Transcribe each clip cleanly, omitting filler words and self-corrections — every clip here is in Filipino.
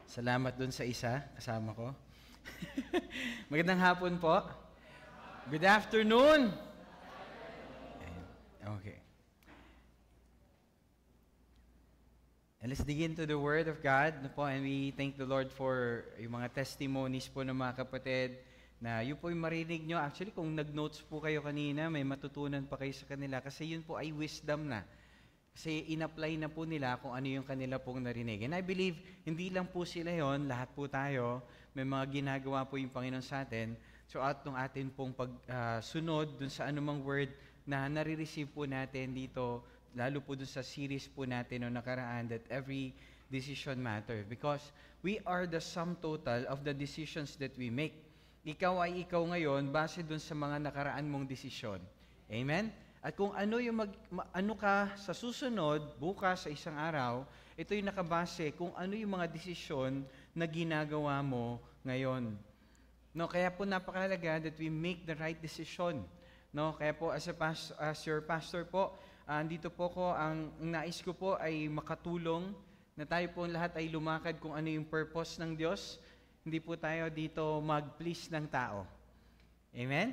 Salamat dun sa isa, kasama ko. Magandang hapon po. Good afternoon. Okay. And let's dig into the Word of God po, and we thank the Lord for yung mga testimonies po ng mga kapatid na yun po yung marinig nyo. Actually, kung nag-notes po kayo kanina, may matutunan pa kayo sa kanila kasi yun po ay wisdom na. Kasi in-apply na po nila kung ano yung kanila pong narinig. And I believe, hindi lang po sila yon, lahat po tayo, may mga ginagawa po yung Panginoon sa atin. So at nung atin pong pagsunod dun sa anumang word na nare-receive po natin dito, lalo po dun sa series po natin no nakaraan, that every decision matter. Because we are the sum total of the decisions that we make. Ikaw ay ikaw ngayon base dun sa mga nakaraan mong desisyon. Amen? At kung ano yung ano ka sa susunod, bukas sa isang araw, ito yung nakabase kung ano yung mga desisyon na ginagawa mo ngayon. No, kaya po napakahalaga that we make the right decision. No, kaya po as your pastor po, andito po ko, ang nais ko po ay makatulong na tayo po lahat ay lumakad kung ano yung purpose ng Diyos. Hindi po tayo dito mag-please ng tao. Amen?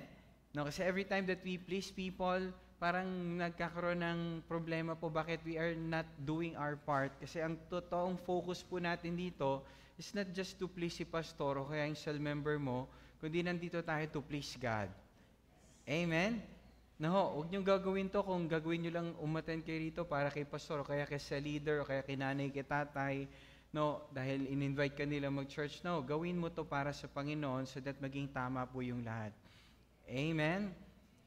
No, kasi every time that we please people, parang nagkakaroon ng problema po bakit we are not doing our part. Kasi ang totoong focus po natin dito is not just to please si pastor o kaya yung cell member mo, kundi nandito tayo to please God. Amen? No, huwag niyong gagawin to kung gagawin niyo lang umattend kayo rito para kay pastor o kaya kay sa leader o kaya kay nanay, kay tatay. No, dahil in-invite ka nila mag-church. No, gawin mo to para sa Panginoon so that maging tama po yung lahat. Amen?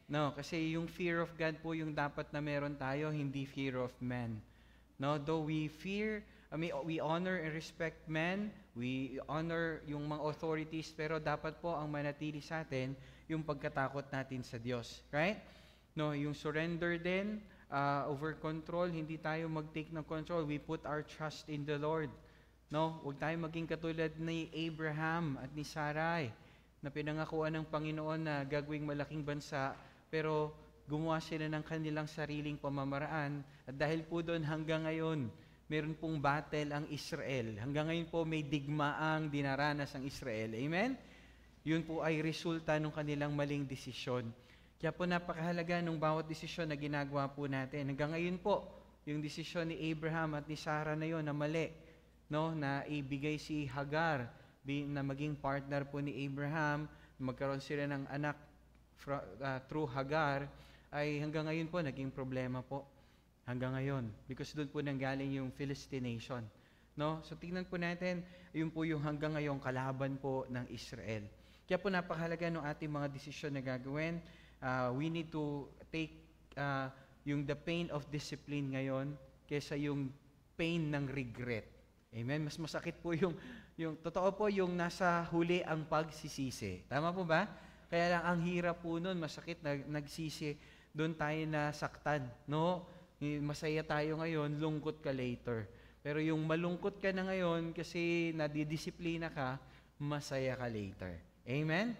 No, kasi yung fear of God po yung dapat na meron tayo, hindi fear of man. No, though we we honor and respect men, we honor yung mga authorities, pero dapat po ang manatili sa atin yung pagkatakot natin sa Diyos. Right? No, yung surrender din, over control, hindi tayo mag-take ng control. We put our trust in the Lord. No, huwag tayo maging katulad ni Abraham at ni Sarai na pinangakuan ng Panginoon na gagawing malaking bansa, pero gumawa sila ng kanilang sariling pamamaraan. At dahil po doon hanggang ngayon, meron pong battle ang Israel. Hanggang ngayon po may digmaang dinaranas ang Israel. Amen? Yun po ay resulta ng kanilang maling desisyon. Kaya po napakahalaga ng bawat desisyon na ginagawa po natin. Hanggang ngayon po, yung desisyon ni Abraham at ni Sarah na yun na mali, no? Na ibigay si Hagar na maging partner po ni Abraham, magkaroon sila ng anak through Hagar, ay hanggang ngayon po naging problema po. Hanggang ngayon. Because doon po nanggaling yung Philistine nation. No? So tingnan po natin, yun po yung hanggang ngayon kalaban po ng Israel. Kaya po napakahalaga ng ating mga desisyon na gagawin. We need to take yung the pain of discipline ngayon kaysa yung pain ng regret. Amen? Mas masakit po yung totoo po yung nasa huli ang pagsisisi. Tama po ba? Kaya lang ang hirap po nun, masakit na nagsisi, doon tayo nasaktan. No? Masaya tayo ngayon, lungkot ka later. Pero yung malungkot ka na ngayon kasi nadidisiplina ka, masaya ka later. Amen?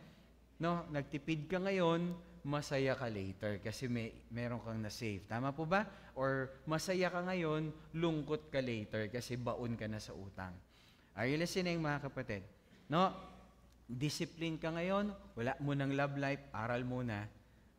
No, nagtipid ka ngayon, masaya ka later kasi meron kang na-save. Tama po ba? Or masaya ka ngayon, lungkot ka later kasi baon ka na sa utang. Are you listening, mga kapatid? No? Discipline ka ngayon, wala mo ng love life, aral muna.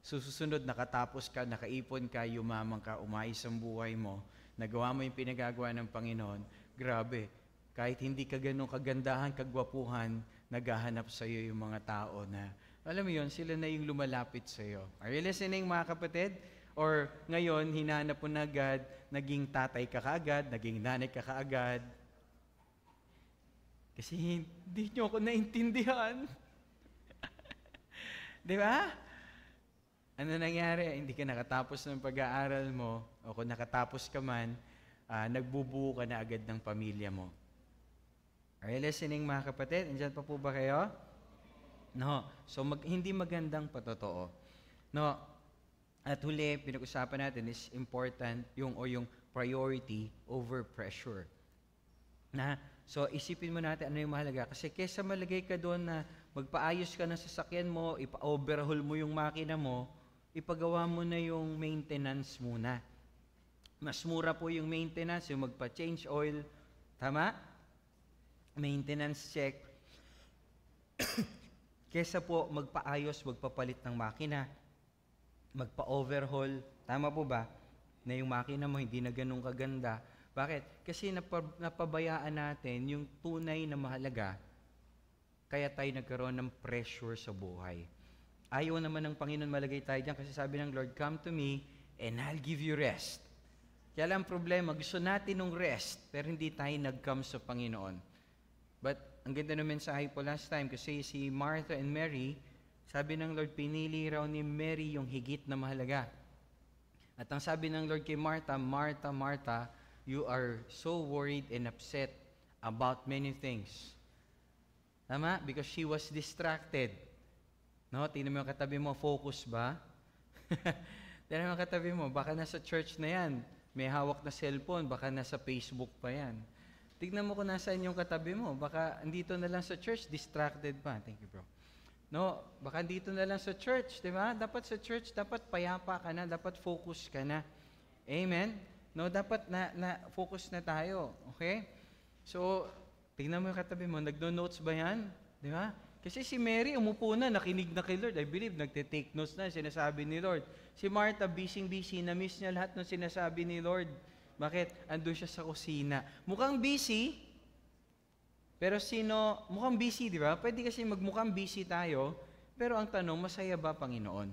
Susunod, nakatapos ka, nakaipon ka, yumaman ka, umayos ang buhay mo, nagawa mo yung pinagagawa ng Panginoon, grabe, kahit hindi ka ganun kagandahan, kagwapuhan, naghahanap sa iyo yung mga tao na, alam mo yun, sila na yung lumalapit sa iyo. Are you listening, mga kapatid? Or ngayon, hinanap mo na agad, naging tatay ka kaagad, naging nanay ka kaagad, kasi hindi nyo ako naintindihan. Di ba? Ano nangyari? Hindi ka nakatapos ng pag-aaral mo, o kung nakatapos ka man, nagbubuo ka na agad ng pamilya mo. Are you listening, mga kapatid? Andiyan pa po ba kayo? No. So, hindi magandang patotoo. No. At huli, pinag-usapan natin is important yung priority over pressure. So, isipin mo natin ano yung mahalaga. Kasi kesa malagay ka doon na magpaayos ka ng sasakyan mo, ipa-overhaul mo yung makina mo, ipagawa mo na yung maintenance muna. Mas mura po yung maintenance, yung magpa-change oil. Tama? maintenance check, kesa po magpaayos, magpapalit ng makina, magpa-overhaul. Tama po ba? Na yung makina mo hindi na ganun kaganda. Bakit? Kasi napabayaan natin yung tunay na mahalaga, kaya tayo nagkaroon ng pressure sa buhay. Ayaw naman ng Panginoon malagay tayo dyan kasi sabi ng Lord, come to me and I'll give you rest. Kaya lang problema, gusto natin ng rest, pero hindi tayo nag-come sa Panginoon. But, ang ganda ng mensahe po last time, kasi si Martha and Mary, sabi ng Lord, pinili raw ni Mary yung higit na mahalaga. At ang sabi ng Lord kay Martha, Martha, Martha, you are so worried and upset about many things. Tama? Because she was distracted. No? Tingnan mo yung katabi mo, focus ba? Tingnan mo yung katabi mo, baka nasa church na yan. May hawak na cellphone, baka nasa Facebook pa yan. Tignan mo kung nasaan yung katabi mo. Baka andito na lang sa church, distracted pa. Thank you, bro. No, baka andito na lang sa church, di ba? Dapat sa church, dapat payapa ka na, dapat focus ka na. Amen? No, dapat focus na tayo. Okay? So, tignan mo yung katabi mo, nagno-notes ba yan? Di ba? Kasi si Mary, umupo na, nakinig na kay Lord. I believe, nagte-take notes na, sinasabi ni Lord. Si Martha, busy, na-miss niya lahat ng sinasabi ni Lord. Bakit? Andun siya sa kusina. Mukhang busy, pero mukhang busy, di ba? Pwede kasi magmukhang busy tayo, pero ang tanong, masaya ba, Panginoon?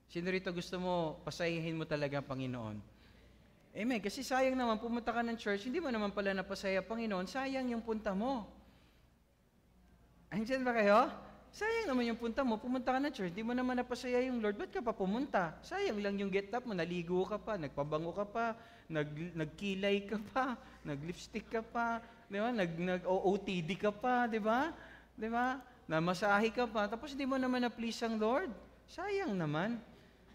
Sino rito gusto mo, pasayahin mo talaga, Panginoon? Amen. Kasi sayang naman, pumunta ka ng church, hindi mo naman pala napasaya, Panginoon, sayang yung punta mo. Andiyan ba kayo? Sayang naman yung punta mo, pumunta ka na church, di mo naman napasaya yung Lord, ba't ka pa pumunta? Sayang lang yung get up mo, naligo ka pa, nagpabango ka pa, nagkilay ka pa, naglipstick ka pa, di ba? Nag-OOTD ka pa, di ba? Di ba? Namasahe ka pa, tapos di mo naman na-please ang Lord. Sayang naman.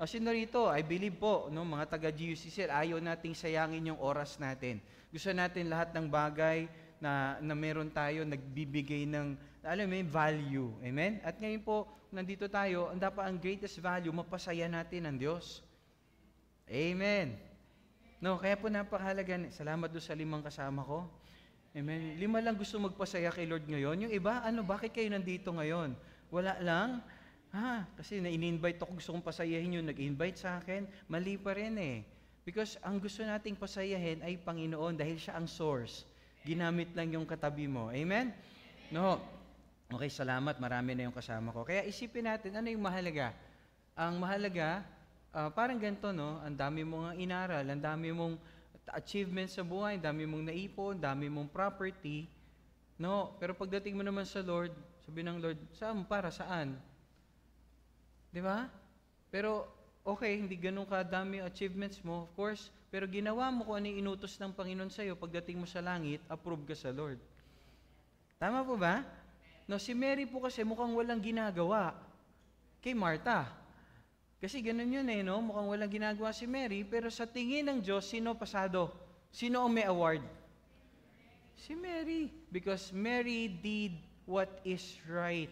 Sino rito, I believe po, no, mga taga-GUCCL, ayaw nating sayangin yung oras natin. Gusto natin lahat ng bagay na meron tayo, nagbibigay ng, alam mo, value. Amen? At ngayon po, nandito tayo, ang greatest value, mapasaya natin ang Diyos. Amen. No, kaya po napakahalaga, salamat doon sa 5 kasama ko. Amen. 5 lang gusto magpasaya kay Lord ngayon. Yung iba, bakit kayo nandito ngayon? Wala lang? Kasi na-invite ako, gusto kong pasayahin yun, nag-invite sa akin, mali pa rin eh. Because ang gusto nating pasayahin ay Panginoon dahil siya ang source. Ginamit lang yung katabi mo. Amen? No. Okay, salamat. Marami na yung kasama ko. Kaya isipin natin, ano yung mahalaga? Ang mahalaga, parang ganito, no? Ang dami mong inaral, ang dami mong achievements sa buhay, ang dami mong naipon, ang dami mong property. No? Pero pagdating mo naman sa Lord, sabi ng Lord, para saan? Di ba? Pero, okay, hindi ganun kadami achievements mo, of course, pero ginawa mo kung ano yung inutos ng Panginoon sa'yo, pagdating mo sa langit, approve ka sa Lord. Tama po ba? No, si Mary po kasi mukhang walang ginagawa kay Martha. Kasi ganun yun eh, no? Mukhang walang ginagawa si Mary, pero sa tingin ng Diyos, sino pasado? Sino ang may award? Si Mary. Because Mary did what is right.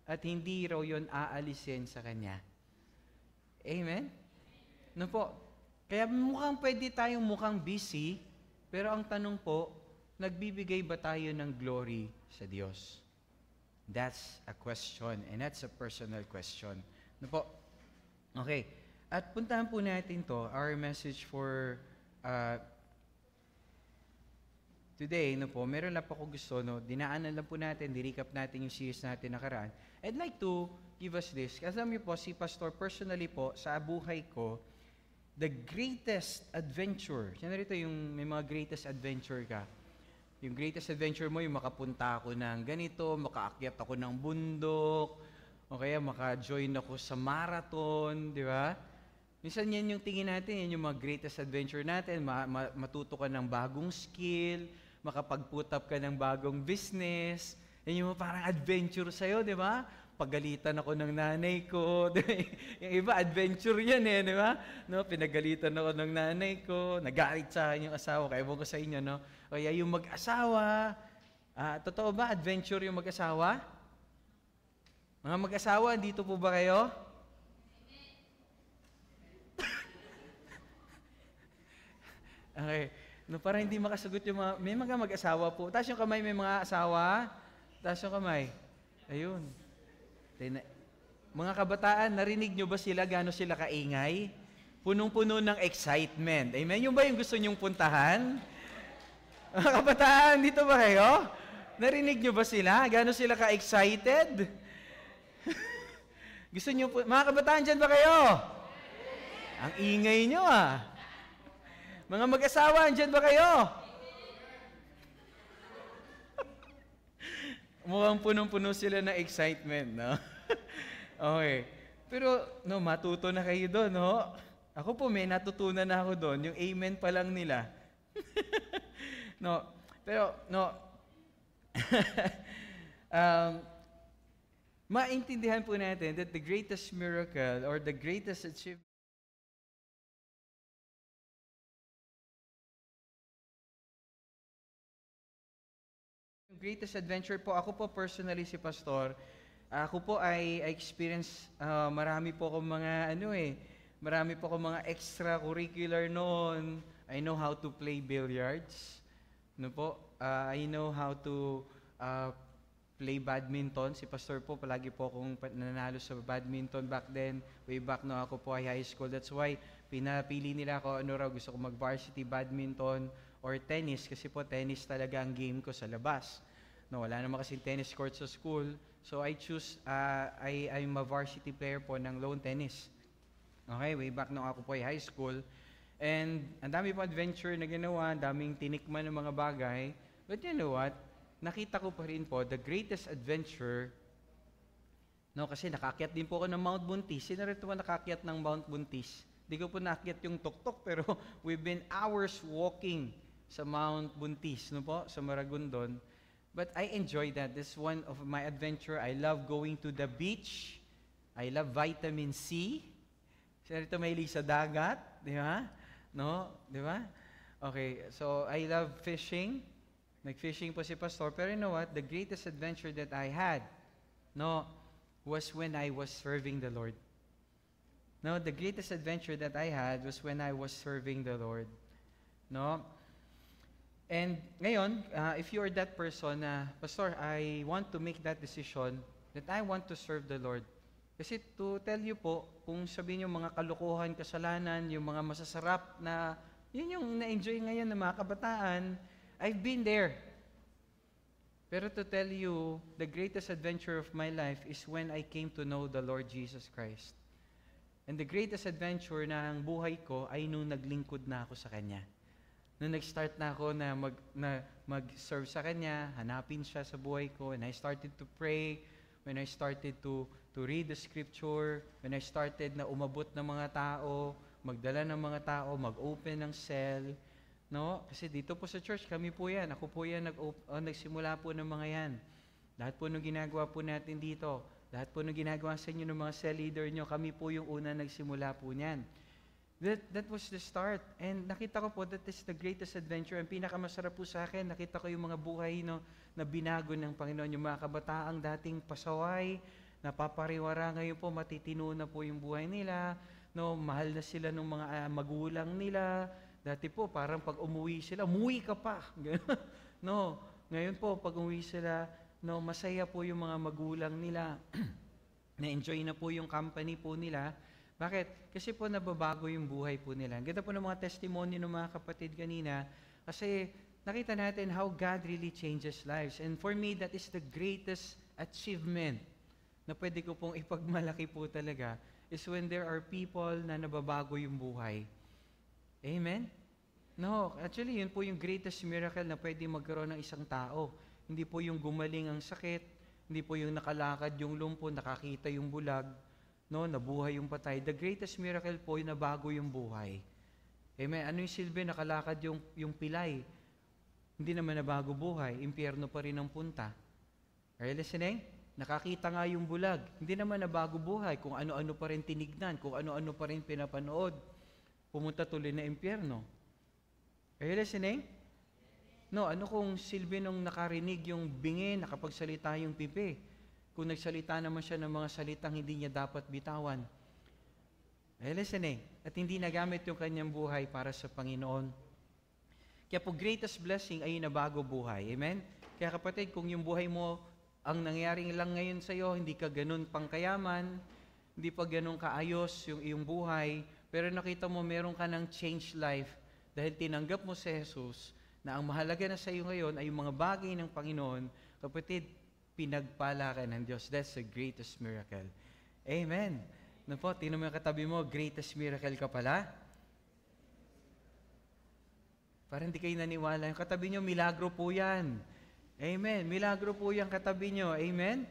At hindi raw yun aalisin sa kanya. Amen? No po? Kaya mukhang pwede tayong mukhang busy, pero ang tanong po, nagbibigay ba tayo ng glory sa Diyos? That's a question, and that's a personal question. No po? Okay. At puntahan po natin to, our message for today, no po, meron lang po ako gusto, no, dinaanan lang po natin, di-recap natin yung series natin nakaraan. I'd like to give us this. Kasi alam niyo po, si Pastor, personally po, sa buhay ko, the greatest adventure, yan rito yung may mga greatest adventure ka. Yung greatest adventure mo, yung makapunta ako ng ganito, makaakyat ako ng bundok, o kaya maka-join ako sa marathon, di ba? Minsan yan yung tingin natin, yan yung mga greatest adventure natin, matuto ka ng bagong skill, makapag-put up ka ng bagong business, yan yung parang adventure sa'yo, di ba? Pagalitan ako ng nanay ko. Yung iba, adventure yan eh, di ba? No, pinagalitan ako ng nanay ko, nagalit sa akin yung asawa, kaya ko sa inyo, no? O kaya yung mag-asawa, totoo ba, adventure yung mag-asawa? Mga mag-asawa, dito po ba kayo? Okay. No, para hindi makasagot yung mga, may mga mag-asawa po. Taas yung kamay, may mga asawa. Taas yung kamay. Ayun. Mga kabataan, narinig nyo ba sila, gaano sila kaingay? Punong-puno ng excitement. Amen? Yung ba yung gusto nyong puntahan? Mga kabataan, dito ba kayo? Narinig nyo ba sila? Gaano sila ka-excited? Gusto nyo po, mga kabataan, dyan ba kayo? Ang ingay nyo ah. Mga mag-asawa, dyan ba kayo? Mukhang punong-puno sila ng excitement, no? Okay. Pero, no, matuto na kayo doon, no? Ako po, may natutunan na ako doon. Yung amen pa lang nila. No, pero, no, maintindihan po natin that the greatest miracle or the greatest achievement greatest adventure po, ako po personally si Pastor, ako po ay experience, marami po akong mga, marami po akong mga extracurricular noon. I know how to play billiards. No po, I know how to play badminton. Si Pastor po, palagi po akong nanalo sa badminton back then, way back no ako po ay high school. That's why, pinapili nila ako, gusto ko mag-varsity badminton or tennis, kasi po tennis talaga ang game ko sa labas. No, wala naman kasi tennis court sa school. So I choose, I'm a varsity player po ng lawn tennis. Okay, way back nung ako po ay high school. And ang dami po adventure na ginawa, daming tinikman ng mga bagay. But you know what? Nakita ko pa rin po, the greatest adventure, no, kasi nakakyat din po ako ng Mount Buntis. Sino rin po nakakyat ng Mount Buntis? Di ko po nakakyat yung tuktok, pero we've been hours walking sa Mount Buntis, no po, sa Maragondon. But I enjoy that. This is one of my adventure. I love going to the beach. I love vitamin C. Sino rito mahilig sa dagat? Di ba? No? Di ba? Okay, so I love fishing. Nag-fishing po si Pastor. Pero you know what? The greatest adventure that I had, no, was when I was serving the Lord. No, the greatest adventure that I had was when I was serving the Lord. No? And ngayon, if you are that person na, Pastor, I want to make that decision that I want to serve the Lord. Kasi to tell you po, kung sabihin yung mga kalukuhan, kasalanan, yung mga masasarap na, yun yung na-enjoy ngayon ng mga kabataan, I've been there. Pero to tell you, the greatest adventure of my life is when I came to know the Lord Jesus Christ. And the greatest adventure na ang buhay ko ay nung naglingkod na ako sa Kanya. Nung nag-start na ako na mag-serve sa Kanya, hanapin siya sa buhay ko, and I started to pray, when I started to read the Scripture, when I started na umabot ng mga tao, magdala ng mga tao, mag-open ng cell, no? Kasi dito po sa church, kami po yan, ako po yan, nagsimula po ng mga yan. Lahat po nung ginagawa po natin dito, lahat po nung ginagawa sa inyo ng mga cell leader nyo, kami po yung una nagsimula po niyan. That was the start. And nakita ko po, that is the greatest adventure. Ang pinakamasarap po sa akin, nakita ko yung mga buhay no, na binago ng Panginoon. Yung mga kabataang dating pasaway, napapariwara ngayon po, matitino na po yung buhay nila. No, mahal na sila ng mga magulang nila. Dati po, parang pag umuwi sila, umuwi ka pa. No, ngayon po, pag umuwi sila, no, masaya po yung mga magulang nila. Na-enjoy na po yung company po nila. Bakit? Kasi po nababago yung buhay po nila. Ang ganda po ng mga testimony ng mga kapatid kanina kasi nakita natin how God really changes lives. And for me, that is the greatest achievement na pwede ko pong ipagmalaki po talaga is when there are people na nababago yung buhay. Amen? No, actually, yun po yung greatest miracle na pwede magkaroon ng isang tao. Hindi po yung gumaling ang sakit, hindi po yung nakalakad yung lumpo, nakakita yung bulag, no, nabuhay yung patay. The greatest miracle po yung nabago yung buhay. Amen. Ano yung silbi? Nakalakad yung pilay. Hindi naman nabago buhay. Impyerno pa rin ang punta. Are you listening? Nakakita nga yung bulag. Hindi naman nabago buhay. Kung ano-ano pa rin tinignan. Kung ano-ano pa rin pinapanood. Pumunta tuloy na impyerno. Are you listening? No, ano kung silbi nung nakarinig yung bingi, nakapagsalita yung pipi? Kung nagsalita naman siya ng mga salitang hindi niya dapat bitawan. Listening. At hindi nagamit yung kanyang buhay para sa Panginoon. Kaya po, greatest blessing ay yung nabago buhay. Amen? Kaya kapatid, kung yung buhay mo, ang nangyaring lang ngayon sa'yo, hindi ka ganun pangkayaman, hindi pa ganun kaayos yung iyong buhay, pero nakita mo meron ka ng changed life dahil tinanggap mo si Jesus na ang mahalaga na sa iyo ngayon ay yung mga bagay ng Panginoon, kapatid, pinagpala ka ng Diyos. That's the greatest miracle. Amen. Ano po, tingnan mo yung katabi mo, greatest miracle ka pala. Parang hindi kayo naniwala. Yung katabi nyo, milagro po yan. Amen. Milagro po yung katabi nyo. Amen?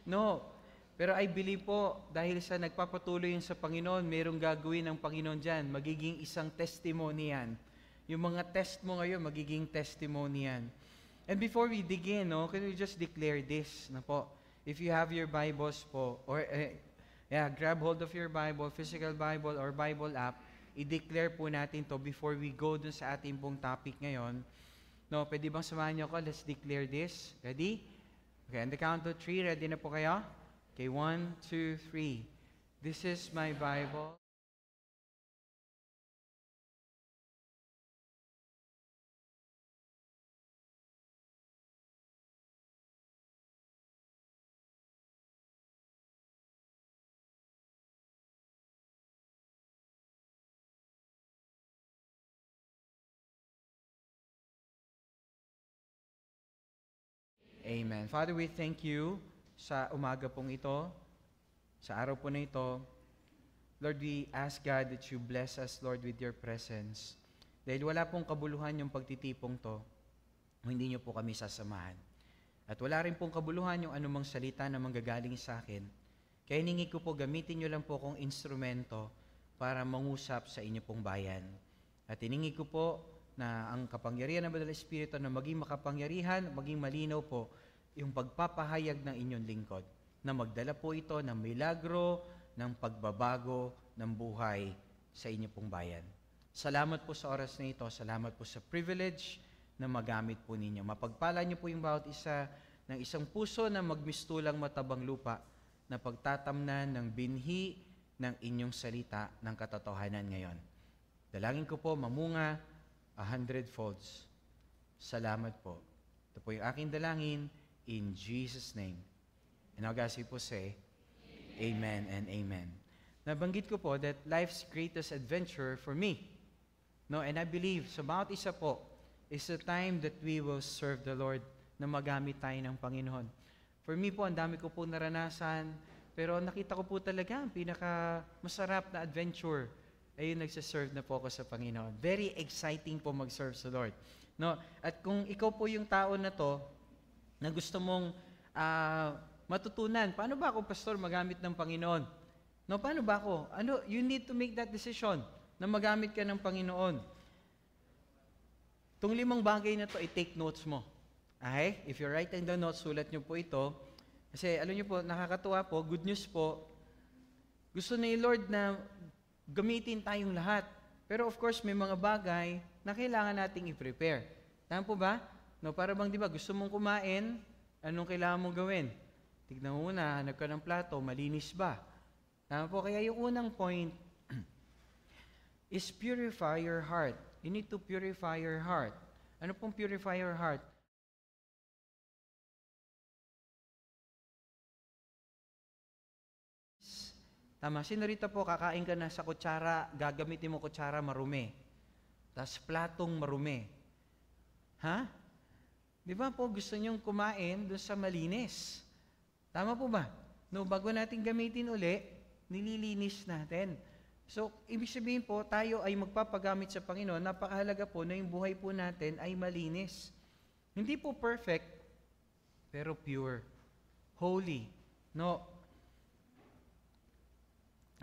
No. Pero I believe po, dahil sa nagpapatuloy yun sa Panginoon, mayroong gagawin ng Panginoon dyan. Magiging isang testimony yan. Yung mga test mo ngayon, magiging testimony yan. And before we begin, no, can we just declare this na po? If you have your Bibles po, or grab hold of your Bible, physical Bible or Bible app, i-declare po natin to before we go dun sa ating pong topic ngayon. No, pwede bang samahan niyo ako? Let's declare this. Ready? Okay, on the count of 3, ready na po kayo? Okay, 1, 2, 3. This is my Bible. Amen. Father, we thank you sa umaga pong ito, sa araw po na ito. Lord, we ask God that you bless us, Lord, with your presence. Dahil wala pong kabuluhan yung pagtitipong to, hindi niyo po kami sasamahan. At wala rin pong kabuluhan yung anumang salita na manggagaling sa akin. Kaya hiningi ko po, gamitin niyo lang po kong instrumento para mangusap sa inyo pong bayan. At hiningi ko po na ang kapangyarihan ng Banal na Espiritu na maging makapangyarihan, maging malinaw po yung pagpapahayag ng inyong lingkod, na magdala po ito ng milagro, ng pagbabago ng buhay sa inyo pong bayan. Salamat po sa oras na ito, salamat po sa privilege na magamit po ninyo. Mapagpala niyo po yung bawat isa ng isang puso na magmistulang matabang lupa na pagtatamnan ng binhi ng inyong salita ng katotohanan ngayon. Dalangin ko po, mamunga 100 folds. Salamat po. Ito po yung aking dalangin in Jesus' name. And now guys, we po say, Amen and Amen. Nabanggit ko po that life's greatest adventure for me, no, and I believe sa bawat isa po is the time that we will serve the Lord, na magamit tayo ng Panginoon. For me po, ang dami ko po naranasan, pero nakita ko po talaga ang pinaka masarap na adventure ay yung nagsaserve na po ako sa Panginoon. Very exciting po mag-serve sa Lord. No? At kung ikaw po yung tao na to, na gusto mong matutunan, paano ba ako, Pastor, magamit ng Panginoon? No, paano ba ako? You need to make that decision na magamit ka ng Panginoon. Itong 5 bagay na to, i-take notes mo. Okay? If you're writing the notes, sulat nyo po ito. Kasi alam nyo po, nakakatuwa po, good news po, gusto ni Lord na gamitin tayong lahat. Pero of course, may mga bagay na kailangan nating i-prepare. Tama po ba? No, para bang, di ba, gusto mong kumain, anong kailangan mong gawin? Tignan mo muna, hanap ka ng plato, malinis ba? Tama po, kaya yung unang point is purify your heart. You need to purify your heart. Ano pong purify your heart? Tama, sinurita po, kakain ka na sa kutsara, gagamitin mo kutsara marumi. Tapos platong marumi. Ha? Di ba po, gusto nyong kumain doon sa malinis? Tama po ba? No, bago natin gamitin uli, nililinis natin. So, ibig sabihin po, tayo ay magpapagamit sa Panginoon, napakahalaga po na yung buhay po natin ay malinis. Hindi po perfect, pero pure, holy. No,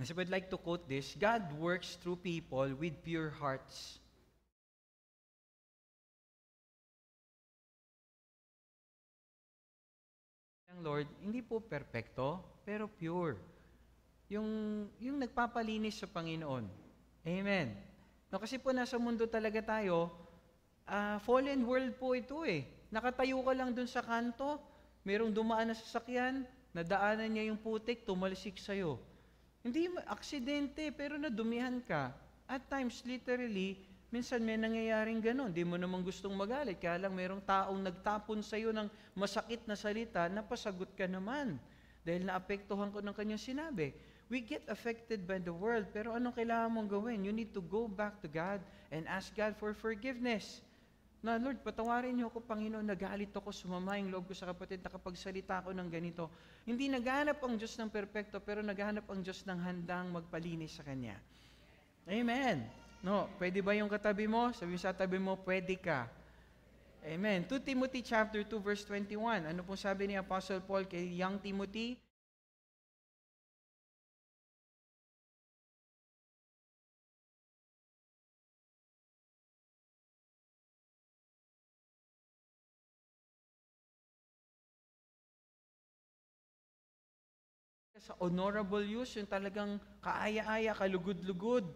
as I would like to quote this, God works through people with pure hearts. Ang Lord, hindi po perfecto, pero pure. Yung nagpapalinis sa Panginoon. Amen. No, kasi po nasa mundo talaga tayo, fallen world po ito eh. Nakatayo ka lang dun sa kanto, merong dumaan na sasakyan, nadaanan niya yung putik, tumalsik sa'yo. Hindi aksidente, pero nadumihan ka. At times, literally, Minsan may nangyayaring ganun, di mo naman gustong magalit, kaya lang mayroong taong nagtapon sa iyo ng masakit na salita, napasagot ka naman. Dahil naapektuhan ko ng kanyang sinabi. We get affected by the world, pero anong kailangan mong gawin? You need to go back to God and ask God for forgiveness. Na, Lord, patawarin niyo ako, Panginoon, nagalit ako, sumama yung loob ko sa kapatid, nakapagsalita ako ng ganito. Hindi naghahanap ang Diyos ng perpekto, pero naghahanap ang Diyos ng handang magpalinis sa Kanya. Amen. No, pwede ba yung katabi mo? Sabi sa tabi mo, pwede ka. Amen. 2 Timothy chapter 2 verse 21. Ano pong sabi ni Apostle Paul kay young Timothy? Sa honorable use, yung talagang kaaya-aya, kalugod-lugod.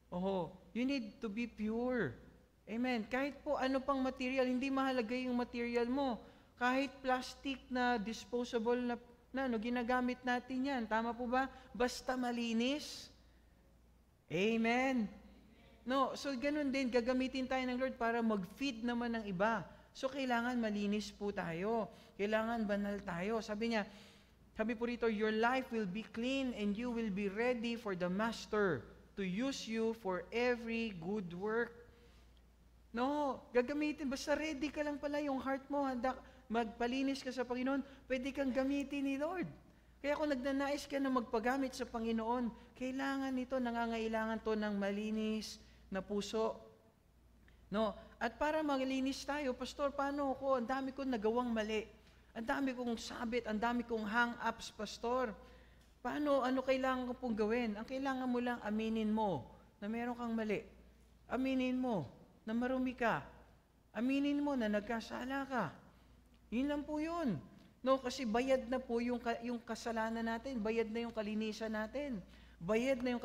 Oho, you need to be pure. Amen. Kahit po ano pang material, hindi mahalaga yung material mo. Kahit plastic na disposable na ginagamit natin yan. Tama po ba? Basta malinis. Amen. No, so ganun din, gagamitin tayo ng Lord para mag-feed naman ng iba. So kailangan malinis po tayo. Kailangan banal tayo. Sabi po rito, your life will be clean and you will be ready for the Master to use you for every good work. No, gagamitin. Basta ready ka lang pala yung heart mo. Handa, magpalinis ka sa Panginoon, pwede kang gamitin ni Lord. Kaya kung nagnanais ka na magpagamit sa Panginoon, kailangan ito, nangangailangan to ng malinis na puso. No? At para malinis tayo, Pastor, paano ako? Ang dami kong nagawang mali. Ang dami kong sabit, ang dami kong hang-ups, Pastor. Ano kailangan ko pong gawin? Ang kailangan mo lang, aminin mo na meron kang mali. Aminin mo na marumi ka. Aminin mo na nagkasala ka. Yun lang po yun. No, kasi bayad na po yung kasalanan natin. Bayad na yung kalinisan natin. Bayad na yung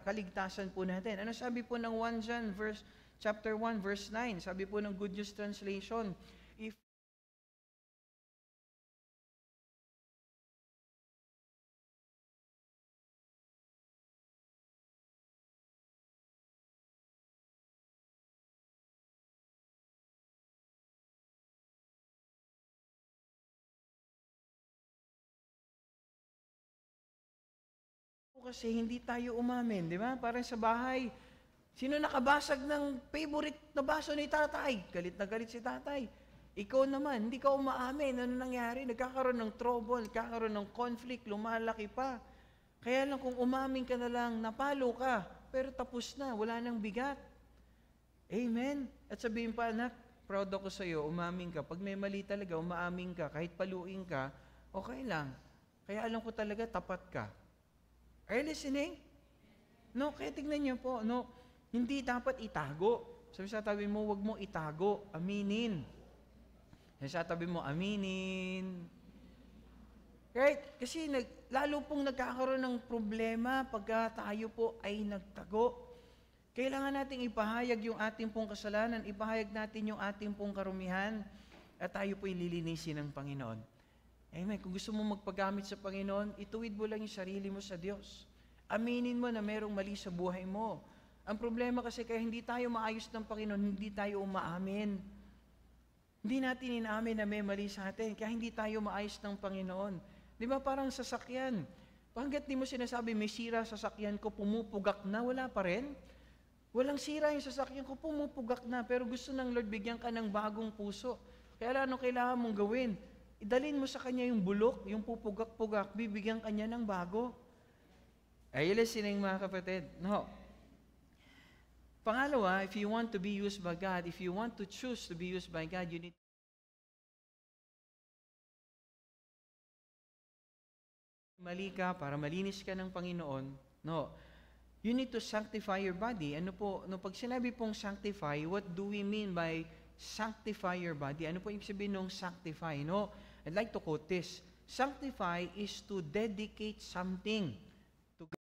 kaligtasan po natin. Ano sabi po ng 1 John chapter 1 verse 9? Sabi po ng Good News Translation, if kasi hindi tayo umamin, di ba? Parang sa bahay, sino nakabasag ng favorite na baso ni tatay? Galit na galit si tatay. Ikaw naman, hindi ka umaamin. Ano nangyari? Nagkakaroon ng trouble, nagkakaroon ng conflict, lumalaki pa. Kaya lang kung umamin ka na lang, napalo ka, pero tapos na, wala nang bigat. Amen? At sabihin pa, anak, proud ako sa iyo, umamin ka. Pag may mali talaga, umaamin ka, kahit paluin ka, okay lang. Kaya alam ko talaga, tapat ka. Are you listening? No, kaya tignan niyo po, no, hindi dapat itago. Sabi sa tabi mo, wag mo itago, aminin. Sabi sa tabi mo, aminin. Right? Kasi lalo pong nagkakaroon ng problema pagka tayo po ay nagtago. Kailangan nating ipahayag yung ating pong kasalanan, ipahayag natin yung ating pong karumihan, at tayo po ililinisin ng Panginoon. Amen. Kung gusto mo magpagamit sa Panginoon, ituwid mo lang yung sarili mo sa Diyos. Aminin mo na merong mali sa buhay mo. Ang problema kasi kaya hindi tayo maayos ng Panginoon, hindi tayo umaamin. Hindi natin inaamin na may mali sa atin, kaya hindi tayo maayos ng Panginoon. Di ba parang sasakyan? Hanggat di mo sinasabi, may sira sa sasakyan ko, pumupugak na, wala pa rin. Walang sira yung sasakyan ko, pumupugak na, pero gusto ng Lord bigyan ka ng bagong puso. Kaya ano kailangan mong gawin? Idalin mo sa Kanya yung bulok, yung pupugak-pugak, bibigyan Kanya ng bago. Are you listening, mga kapatid? No. Pangalawa, if you want to be used by God, if you want to choose to be used by God, you need mali ka para malinis ka ng Panginoon. No. You need to sanctify your body. Ano po, no, pag sinabi pong sanctify, what do we mean by sanctify your body? Ano po ibig sabihin ng sanctify? No? I'd like to quote this. Sanctify is to dedicate something to God.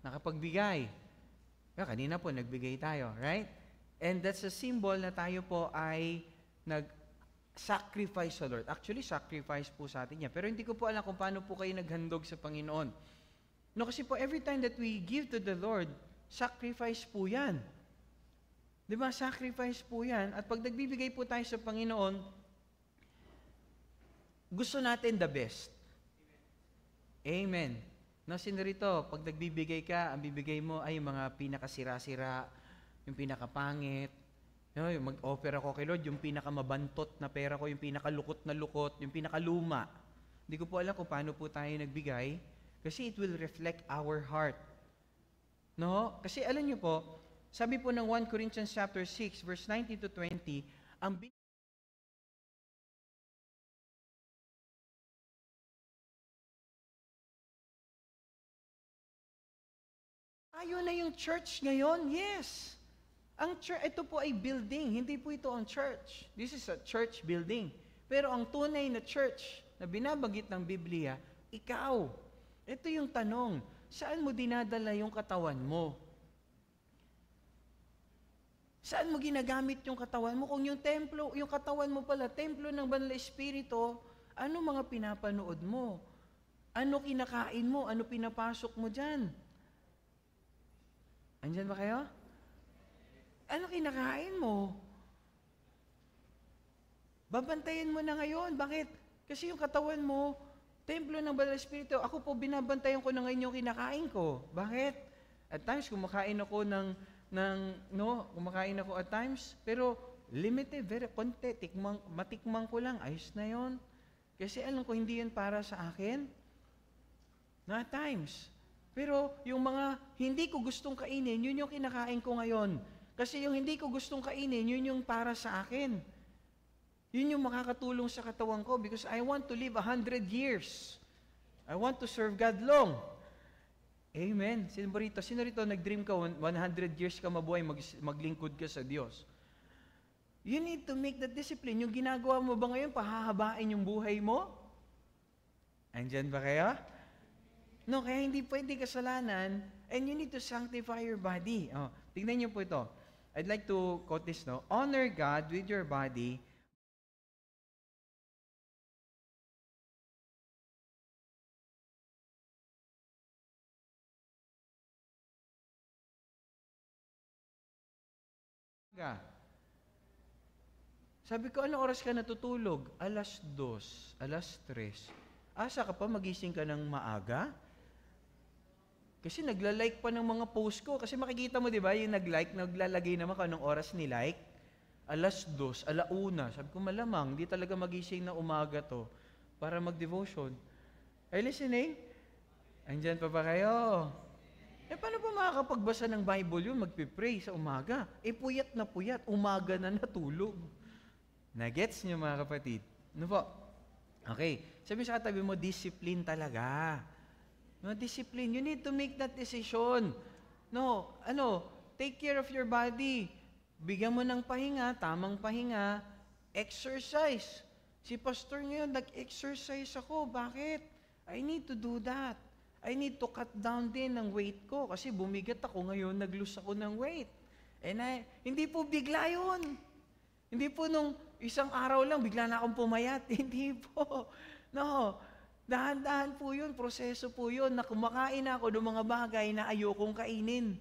Nakapagbigay. Kanina po, nagbigay tayo, right? And that's a symbol na tayo po ay sacrifice sa Lord. Actually, sacrifice po sa atin yan. Pero hindi ko po alam kung paano po kayo naghandog sa Panginoon. No, kasi po every time that we give to the Lord, sacrifice po yan. Di ba? Sacrifice po yan. At pag nagbibigay po tayo sa Panginoon, gusto natin the best. Amen. No, sinarito, pag nagbibigay ka, ang bibigay mo ay yung mga pinakasira-sira, yung pinakapangit. No, yung mag-offer ako kay Lord, yung pinakamabantot na pera ko, yung pinakalukot na lukot, yung pinakaluma. Hindi ko po alam kung paano po tayo nagbigay kasi it will reflect our heart. No? Kasi alam niyo po, sabi po ng 1 Corinthians chapter 6 verse 19 to 20, ang tayo na yung church ngayon, yes. Ang church, ito po ay building, hindi po ito ang church. This is a church building. Pero ang tunay na church na binabanggit ng Biblia, ikaw. Ito yung tanong, saan mo dinadala yung katawan mo? Saan mo ginagamit yung katawan mo? Kung yung templo, yung katawan mo pala, templo ng Banal na Espiritu, ano mga pinapanood mo? Ano kinakain mo? Ano pinapasok mo dyan? Andyan ba kayo? Ano kinakain mo? Babantayan mo na ngayon. Bakit? Kasi yung katawan mo, templo ng Banal na Espiritu. Ako po, binabantayan ko na ngayon yung kinakain ko. Bakit? At times, kumakain ako kumakain ako at times, pero limited, very konti, matikmang ko lang, ayos na yon. Kasi alam ko, hindi yun para sa akin. Na at times. Pero yung mga hindi ko gustong kainin, yun yung kinakain ko ngayon. Kasi yung hindi ko gustong kainin, yun yung para sa akin. Yun yung makakatulong sa katawan ko because I want to live 100 years. I want to serve God long. Amen. Sino rito nag-dream ka 100 years ka mabuhay, maglingkod ka sa Diyos? You need to make that discipline. Yung ginagawa mo ba ngayon, pahahabain yung buhay mo? Andyan ba kayo? No, kaya hindi pwede kasalanan and you need to sanctify your body. Oh, tingnan niyo po ito. I'd like to quote this, no? Honor God with your body. Sabi ko, ano oras ka natutulog? 2:00, 3:00. Asa ka pa, magising ka ng maaga? Kasi nagla-like pa ng mga post ko. Kasi makikita mo, di ba, yung nag-like, naglalagay naman ka ng oras ni like. 2:00, 1:00. Sabi ko, malamang, di talaga magising na umaga to para mag-devotion. Are you listening? Andyan pa ba kayo? Paano pa makakapagbasa ng Bible yun? Magpipray sa umaga. Puyat na puyat. Umaga na natulog. Nagets niyo, mga kapatid? Ano po? Okay. Sabi sa katabi mo, discipline talaga. No, discipline. You need to make that decision. No, take care of your body. Bigyan mo ng pahinga, tamang pahinga, exercise. Si pastor ngayon, nag-exercise ako. Bakit? I need to do that. I need to cut down din ng weight ko kasi bumigat ako ngayon, nag-lose ako ng weight. Hindi po bigla yun. Hindi po nung isang araw lang, bigla na akong pumayat. Hindi po. No. Dahan-dahan po yun, proseso po yun, na kumakain ako ng mga bagay na ayokong kainin.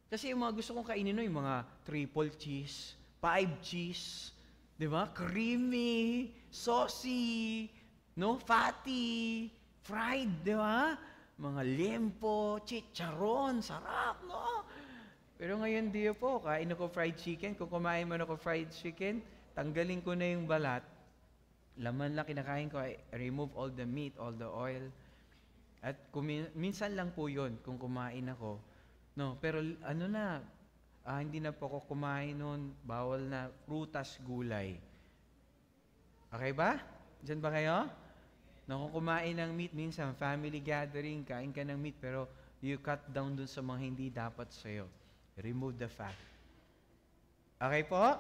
Kasi yung mga gusto kong kainin, yung mga triple cheese, 5 cheese, di ba? Creamy, saucy, fatty, fried, di ba? Mga liempo, chicharon, sarap, no? Pero ngayon di po, kain ako fried chicken. Kung kumain man ako fried chicken, tanggalin ko na yung balat. Laman lang kinakain ko, I remove all the meat, all the oil. At minsan lang po yun kung kumain ako. No, pero hindi na po ako kumain nun. Bawal na prutas, gulay. Okay ba? Diyan ba kayo? No, kung kumain ng meat, minsan family gathering, kain ka ng meat, pero you cut down dun sa mga hindi dapat sa'yo. Remove the fat. Okay po?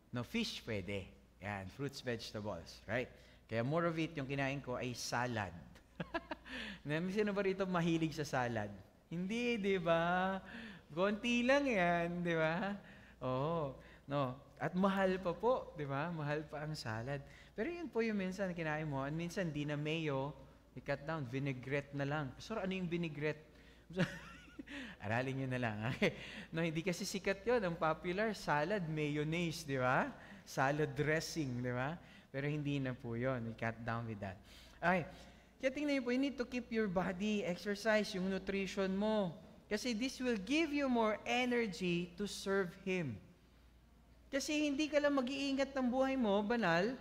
No, fish pwede. Yan, fruits, vegetables, right? Kaya more of it, yung kinain ko ay salad. Sino ba rito mahilig sa salad? Hindi, di ba? Konti lang yan, di ba? Oo. No. At mahal pa po, di ba? Mahal pa ang salad. Pero yun po yung minsan kinain mo, and minsan di na mayo, i-cut down, vinaigrette na lang. Pastor, ano yung vinaigrette? Aralin nyo na lang. Okay? No, hindi kasi sikat yun. Ang popular, salad, mayonnaise, di ba? Salad dressing, di ba? Pero hindi na po yun. We cut down with that. Okay. Kaya tingnan nyo po, you need to keep your body, exercise, yung nutrition mo. Kasi this will give you more energy to serve Him. Kasi hindi ka lang mag-iingat ng buhay mo, banal,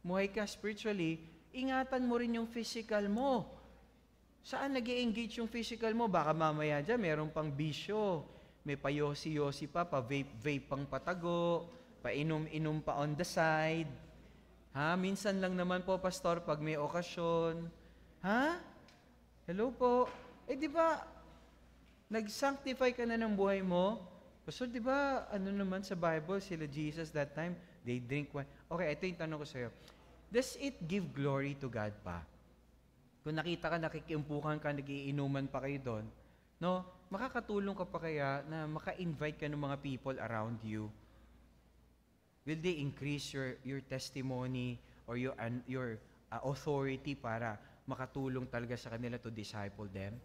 buhay ka spiritually, ingatan mo rin yung physical mo. Saan nag-i-engage yung physical mo? Baka mamaya dyan, meron pang bisyo. May payosi-yosi pa, pa-vape pang patago, pa-inom-inom pa on the side. Ha? Minsan lang naman po, pastor, pag may okasyon. Ha? Hello po? Di ba, nag-sanctify ka na ng buhay mo? Pastor, di ba, ano naman sa Bible, sila Jesus that time, they drink wine. Okay, ito yung tanong ko sa'yo. Does it give glory to God pa? Kung nakita ka, nakikiumpukan ka, nagiinuman pa kayo doon, no, makakatulong ka pa kaya na maka-invite ka ng mga people around you? Will they increase your testimony or your authority para makatulong talaga sa kanila to disciple them?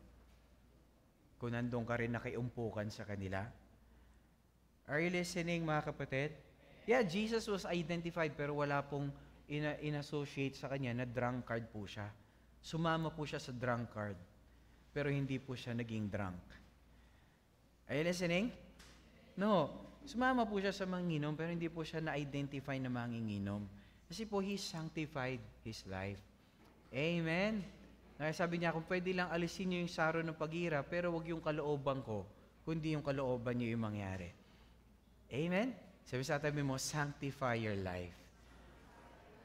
Kung nandun ka rin nakiumpukan sa kanila? Are you listening, mga kapatid? Yeah, Jesus was identified pero wala pong in-associate sa kanya na drunkard po siya. Sumama po siya sa drunkard, pero hindi po siya naging drunk. Are you listening? No. Sumama po siya sa manginom, pero hindi po siya na-identify na manginginom. Kasi po, He sanctified His life. Amen? Sabi niya, kung pwede lang alisin niyo yung saro ng paghirap, pero wag yung kalooban ko, kundi yung kalooban niyo yung mangyari. Amen? Sabi sa tabi mo, sanctify your life.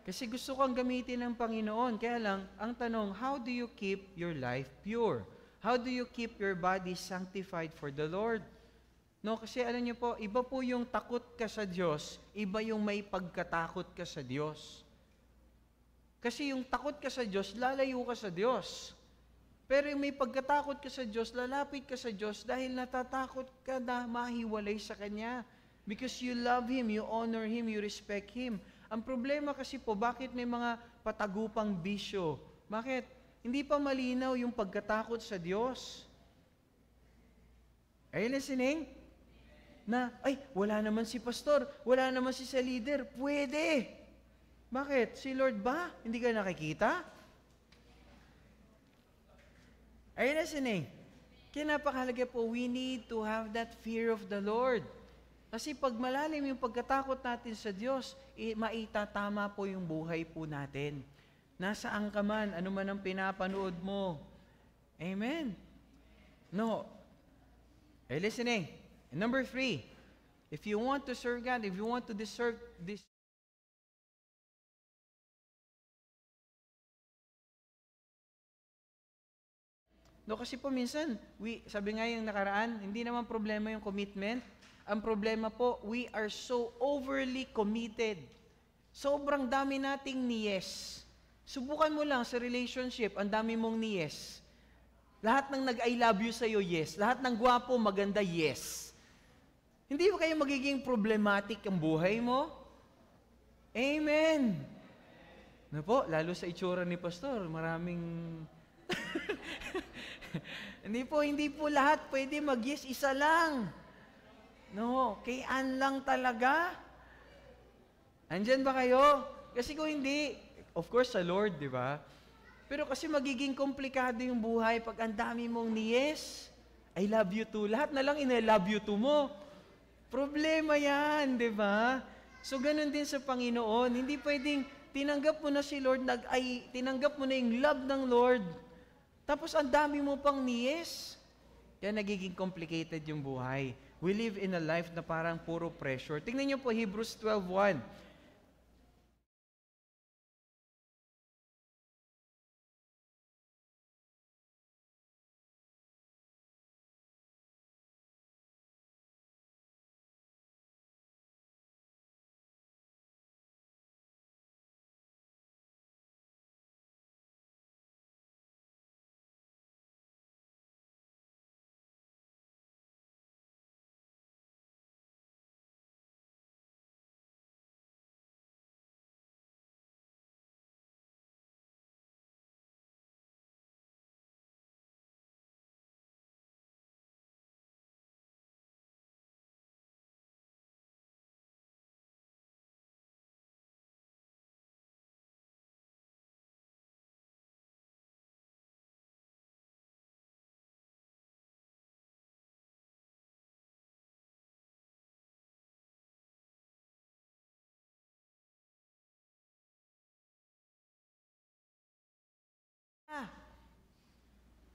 Kasi gusto kang gamitin ng Panginoon. Kaya lang, ang tanong, how do you keep your life pure? How do you keep your body sanctified for the Lord? No, kasi alam niyo po, iba po yung takot ka sa Diyos, iba yung may pagkatakot ka sa Diyos. Kasi yung takot ka sa Diyos, lalayo ka sa Diyos. Pero yung may pagkatakot ka sa Diyos, lalapit ka sa Diyos dahil natatakot ka na mahiwalay sa Kanya. Because you love Him, you honor Him, you respect Him. Ang problema kasi po, bakit may mga patagupang bisyo? Bakit? Hindi pa malinaw yung pagkatakot sa Diyos. Are you listening? Na, wala naman si pastor, wala naman si sa leader. Pwede. Bakit? Si Lord ba? Hindi ka nakikita? Are you listening? Kaya napakahalaga po, we need to have that fear of the Lord. Kasi pag malalim yung pagkatakot natin sa Diyos, maitatama po yung buhay po natin. Nasaan ka man, ano man ang pinapanood mo. Amen? No. Are you listening? And number 3, if you want to serve God, if you want to deserve this, no, kasi po minsan, sabi nga yung nakaraan, hindi naman problema yung commitment. Ang problema po, we are so overly committed. Sobrang dami nating niyes. Subukan mo lang sa relationship, ang dami mong niyes. Lahat ng nag-I love you sa'yo, yes. Lahat ng gwapo, maganda, yes. Hindi ba kayo magiging problematic ang buhay mo? Amen. Na po, lalo sa itsura ni Pastor, maraming... hindi po lahat pwede mag-yes, isa lang. No, kayan lang talaga. Andyan ba kayo? Kasi kung hindi, of course sa Lord, di ba? Pero kasi magiging komplikado yung buhay pag ang dami mong niyes, I love you too. Lahat na lang I love you too mo. Problema yan, di ba? So, ganun din sa Panginoon. Hindi pwedeng tinanggap mo na si Lord, tinanggap mo na yung love ng Lord. Tapos, ang dami mo pang niyes. Kaya nagiging complicated yung buhay. We live in a life na parang puro pressure. Tingnan niyo po, Hebrews 12:1.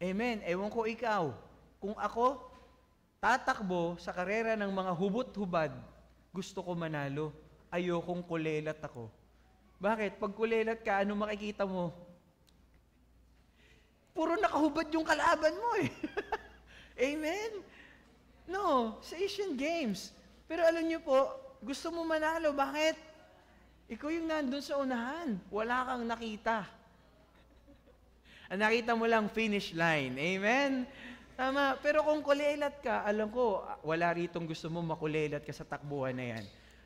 Amen. Ewan ko ikaw, kung ako tatakbo sa karera ng mga hubot-hubad, gusto ko manalo. Ayokong kulelat ako. Bakit? Pag kulelat ka, ano makikita mo? Puro nakahubad yung kalaban mo eh. Amen? No, sa Asian Games. Pero alam niyo po, gusto mo manalo. Bakit? Ikaw yung nandun sa unahan. Wala kang nakita. Ang nakita mo lang finish line. Amen? Tama. Pero kung kulelat ka, alam ko, wala ritong gusto mo makulelat ka sa takbuhan na yan.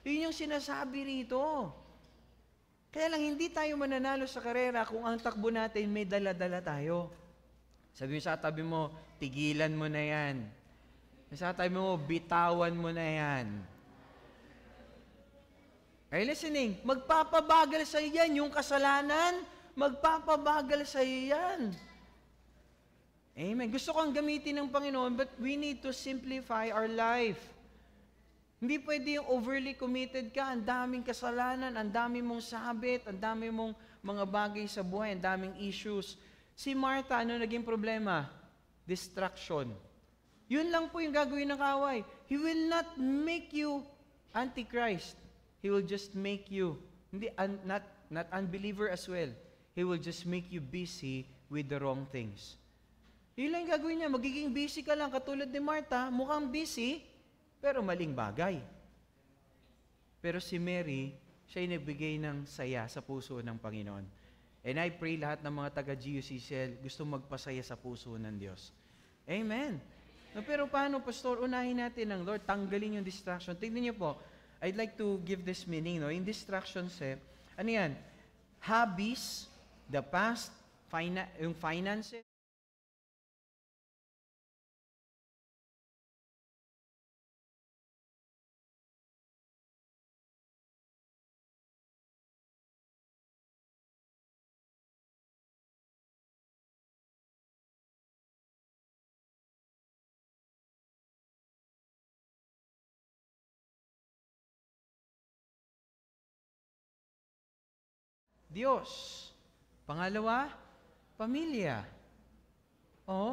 Yun yung sinasabi rito. Kaya lang, hindi tayo mananalo sa karera kung ang takbo natin may dala-dala tayo. Sabi mo sa tabi mo, tigilan mo na yan. Sa tabi mo, bitawan mo na yan. Ay, listening, magpapabagal sa iyo yan. Yung kasalanan, magpapabagal sa iyo yan. Amen. Gusto kong gamitin ng Panginoon, but we need to simplify our life. Hindi pwede yung overly committed ka, ang daming kasalanan, ang dami mong sabit, ang dami mong mga bagay sa buhay, ang daming issues. Si Martha, ano naging problema? Distraction. Yun lang po yung gagawin ng kaway. He will not make you antichrist. He will just make you, not unbeliever as well. He will just make you busy with the wrong things. Yun lang yung gagawin niya. Magiging busy ka lang. Katulad ni Martha, mukhang busy, pero maling bagay. Pero si Mary, siya ay nagbigay ng saya sa puso ng Panginoon. And I pray lahat ng mga taga-GUCCL gusto magpasaya sa puso ng Diyos. Amen. No, pero paano, Pastor? Unahin natin ng Lord. Tanggalin yung distraction. Tignan niyo po. I'd like to give this meaning. No? Yung distractions, ano yan? Hobbies, the past, yung finances, Diyos. Pangalawa, pamilya.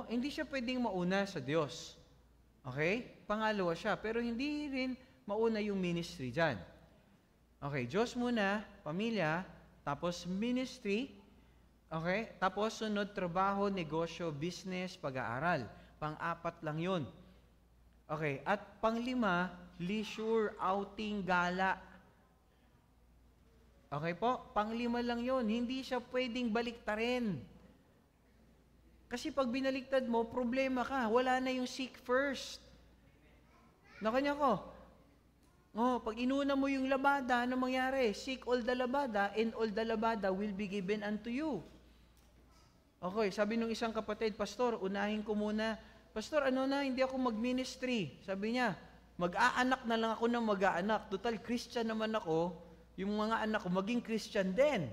Hindi siya pwedeng mauna sa Diyos. Okay? Pangalawa siya. Pero hindi rin mauna yung ministry dyan. Okay, Diyos muna, pamilya, tapos ministry. Okay? Tapos sunod, trabaho, negosyo, business, pag-aaral. Pang-apat lang yun. Okay, at panglima, leisure, outing, gala. Okay po? Panglima lang yon. Hindi siya pwedeng baliktarin. Kasi pag binaliktad mo, problema ka. Wala na yung seek first. Nakanya ko. Pag inuna mo yung labada, ano mangyari? Seek all the labada, and all the labada will be given unto you. Okay, sabi nung isang kapatid, Pastor, unahin ko muna. Pastor, hindi ako mag-ministry. Sabi niya, mag-aanak na lang ako ng mag-aanak. Total, Christian naman ako. Yung mga anak ko, maging Christian din.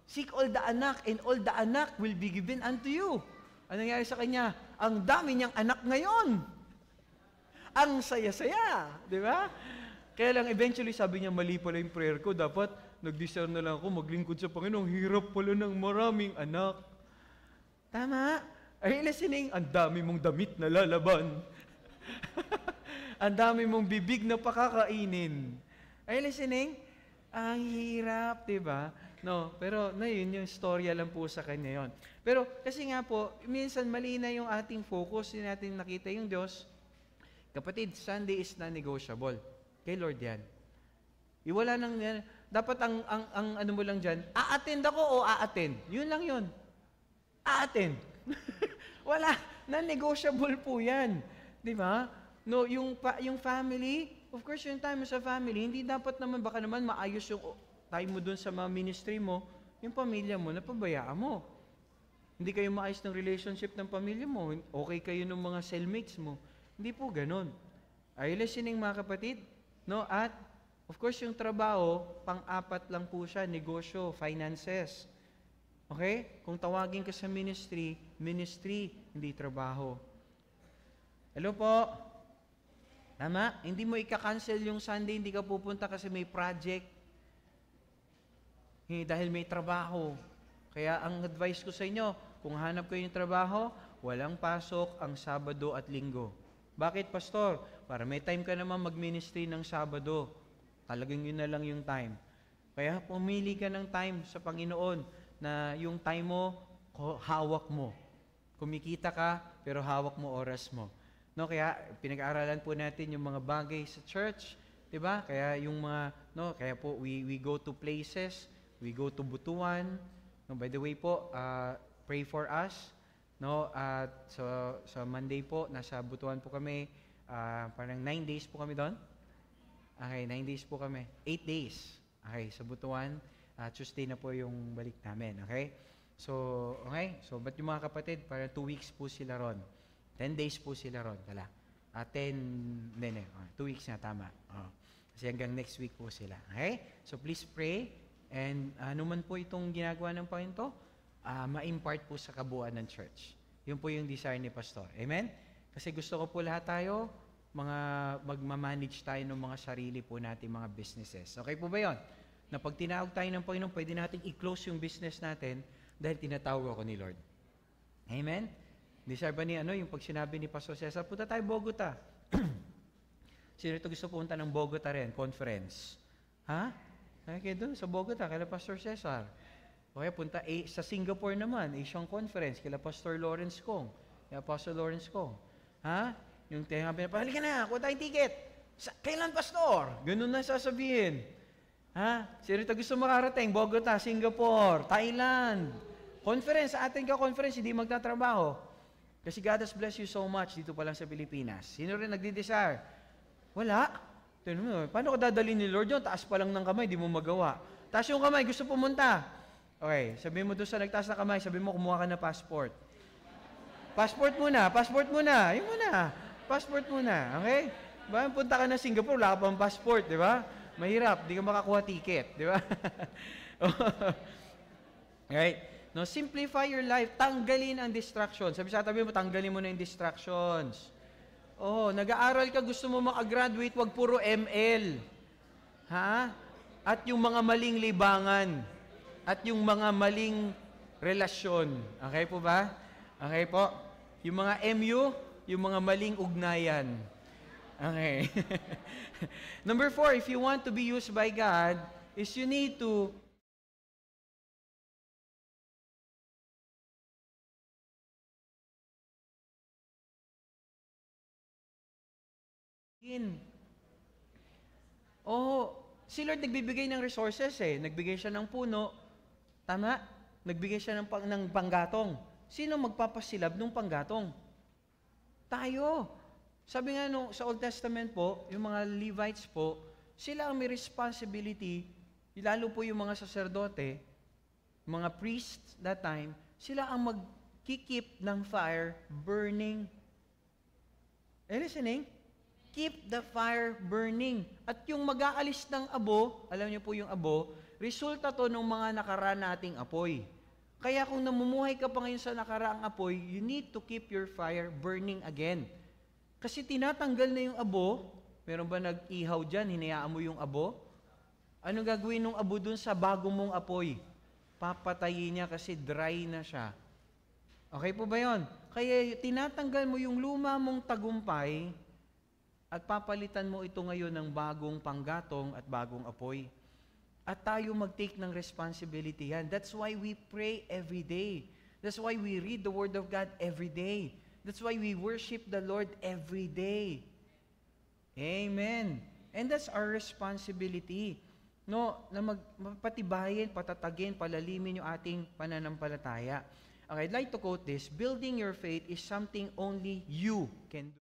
Seek all the anak, and all the anak will be given unto you. Ano nangyari sa kanya? Ang dami niyang anak ngayon. Ang saya-saya. Di ba? Kaya lang, eventually, sabi niya, mali pala yung prayer ko. Dapat, nag-discern na lang ako, maglingkod sa Panginoon. Hirap pala ng maraming anak. Tama? Are you listening? Ang dami mong damit na lalaban. Ang dami mong bibig na pakakainin. Are you listening? Ang hirap, di ba? No, pero yun yung storya lang po sa kanya yon. Pero kasi nga po, minsan mali na yung ating focus, hindi natin nakita yung Diyos. Kapatid, Sunday is non-negotiable. Kay Lord yan. Iwala nang yan. Dapat ang ano mo lang dyan, a-attend ako o a-attend? Yun lang yun. A-attend. Wala. Non-negotiable po yan. Di ba? No, yung family, of course, yung time sa family, hindi dapat naman, baka naman maayos yung time mo dun sa mga ministry mo, yung pamilya mo, napabayaan mo. Hindi kayo maayos ng relationship ng pamilya mo, okay kayo ng mga cellmates mo. Hindi po ganun. Are you listening, mga kapatid? No? At, of course, yung trabaho, pang-apat lang po siya, negosyo, finances. Okay? Kung tawagin ka sa ministry, hindi trabaho. Hello po? Tama? Hindi mo ika-cancel yung Sunday, hindi ka pupunta kasi may project. Dahil may trabaho. Kaya ang advice ko sa inyo, kung hanap kayo ng trabaho, walang pasok ang Sabado at Linggo. Bakit, Pastor? Para may time ka naman mag-ministry ng Sabado. Talagang yun na lang yung time. Kaya pumili ka ng time sa Panginoon na yung time mo, hawak mo. Kumikita ka, pero hawak mo oras mo. No, kaya pinag-aaralan po natin yung mga bagay sa church, 'di ba? Kaya yung mga kaya po we go to places, we go to Butuan. No, by the way po, pray for us. No, at sa Monday po nasa Butuan po kami. Parang 9 days po kami doon. Okay, 9 days po kami. 8 days. Okay, sa Butuan. Tuesday na po yung balik namin. Okay? So, but yung mga kapatid, para 2 weeks po sila ron. 10 days po sila ron. 2 weeks na, tama. Kasi hanggang next week po sila. Okay? So, please pray. And ano man po itong ginagawa ng Panginoon to, ma-impart po sa kabuuan ng church. Yun po yung desire ni Pastor. Amen? Kasi gusto ko po lahat tayo, magmamanage tayo ng mga sarili po natin, mga businesses. Okay po ba yun? Na pag tinawag tayo ng Panginoon, pwede natin i-close yung business natin dahil tinatawag ako ni Lord. Amen? Desire ba ni yung pag sinabi ni Pastor Cesar, punta tayo Bogota. Sino ito gusto punta ng Bogota rin? Conference. Ha? Okay, doon sa Bogota, kaya Pastor Cesar. Okay, punta sa Singapore naman, Asian Conference, kaya Pastor Lawrence Kong. Kaya Pastor Lawrence Kong. Ha? Yung tingabi na, halika na, kuha tayong ticket. Kailan, Pastor? Ganun na sasabihin. Ha? Sino ito gusto makarating? Bogota, Singapore, Thailand. Conference, sa ating ka-conference, hindi magtatrabaho. Kasi God has blessed you so much dito pa lang sa Pilipinas. Sino rin nagdi-desire? Wala. Paano ka dadalhin ni Lord yun? Taas pa lang ng kamay, di mo magawa. Taas yung kamay, gusto pumunta. Okay, sabihin mo doon sa nagtaas na kamay, sabihin mo kumuha ka na passport. Passport muna. Yung muna. Passport muna, okay? Ba, punta ka na Singapore, wala ka pang passport, di ba? Mahirap, di ka makakuha ticket, di ba? Right? No, simplify your life. Tanggalin ang distractions. Sabi mo, tanggalin mo na yung distractions. Nag-aaral ka, gusto mo makagraduate, wag puro ML. Ha? At yung mga maling libangan. At yung mga maling relasyon. Okay po ba? Okay po? Yung mga MU, yung mga maling ugnayan. Okay. Number 4, if you want to be used by God, is you need to si Lord nagbibigay ng resources Nagbigay siya ng puno. Tama? Nagbigay siya ng panggatong. Sino magpapasilab ng panggatong? Tayo. Sabi nga sa Old Testament po, yung mga Levites po, sila ang may responsibility, lalo po yung mga saserdote, mga priests that time, sila ang magkikip ng fire burning. Listening? Keep the fire burning. At yung mag-aalis ng abo, alam niyo po yung abo, resulta to ng mga nakaraan nating apoy. Kaya kung namumuhay ka pa ngayon sa nakaraang apoy, you need to keep your fire burning again. Kasi tinatanggal na yung abo, meron ba nag-ihaw dyan, hinayaan mo yung abo? Anong gagawin ng abo dun sa bago mong apoy? Papatayin niya kasi dry na siya. Okay po ba yun? Kaya tinatanggal mo yung luma mong tagumpay, at papalitan mo ito ngayon ng bagong panggatong at bagong apoy. At tayo mag-take ng responsibility yan. That's why we pray every day. That's why we read the Word of God every day. That's why we worship the Lord every day. Amen. And that's our responsibility. No, na magpatibayin, patatagin, palalimin yung ating pananampalataya. Okay, I'd like to quote this. Building your faith is something only you can do.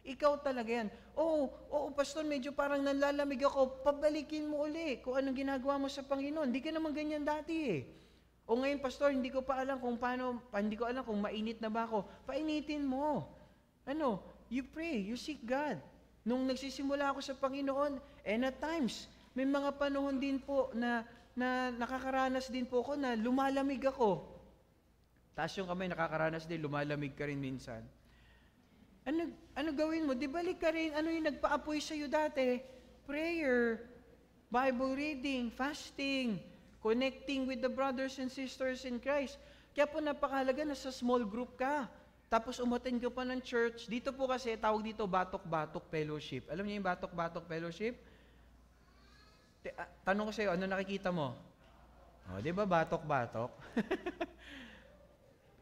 Ikaw talaga yan. Oo, Pastor, medyo parang nanlalamig ako. Pabalikin mo uli kung anong ginagawa mo sa Panginoon. Hindi ka naman ganyan dati O ngayon, Pastor, hindi ko pa alam kung hindi ko alam kung mainit na ba ako. Painitin mo. You pray, you seek God. Nung nagsisimula ako sa Panginoon, and at times, may mga panahon din po na nakakaranas din po ako na lumalamig ako. Taas yung kamay, nakakaranas din, lumalamig ka rin minsan. Ano gawin mo? Di balik ka rin, yung nagpaapoy sa'yo dati, Prayer, Bible reading, fasting, connecting with the brothers and sisters in Christ. Kaya po napakahalaga na sa small group ka. Tapos umattend ka pa ng church. Dito po kasi, tawag dito batok-batok fellowship. Alam niyo yung batok-batok fellowship? Tanong ko sa'yo, ano nakikita mo? O, di ba batok-batok?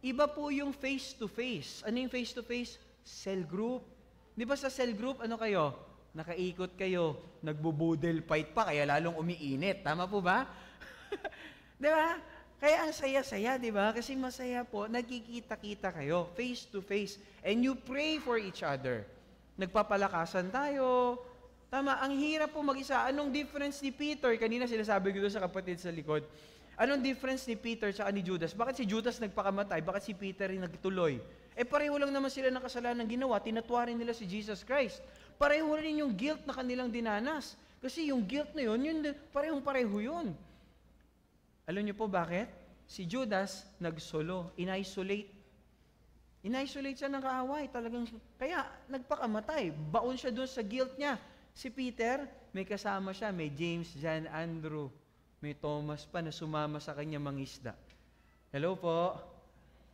Iba po yung face-to-face. Ano yung face-to-face? Cell group. Di ba sa cell group, ano kayo? Nakaikot kayo, nagbubudel fight pa, kaya lalong umiinit. Tama po ba? Di ba? Kaya ang saya-saya, di ba? Kasi masaya po, nagkikita-kita kayo, face-to-face. And you pray for each other. Nagpapalakasan tayo. Tama, ang hirap po mag-isa. Anong difference ni Peter? Kanina sinasabi ko doon sa kapatid sa likod. Anong difference ni Peter at ni Judas? Bakit si Judas nagpakamatay? Bakit si Peter rin nagtuloy? Pareho lang naman sila ng kasalanan ginawa. Tinatwarin nila si Jesus Christ. Pareho rin yung guilt na kanilang dinanas. Kasi yung guilt na yun parehong-pareho yun. Alam niyo po bakit? Si Judas nagsolo, in-isolate. In-isolate siya ng kaaway. Kaya nagpakamatay. Baon siya doon sa guilt niya. Si Peter, may kasama siya. May James, John, Andrew. May Thomas pa na sumama sa kanya mangisda. Hello po.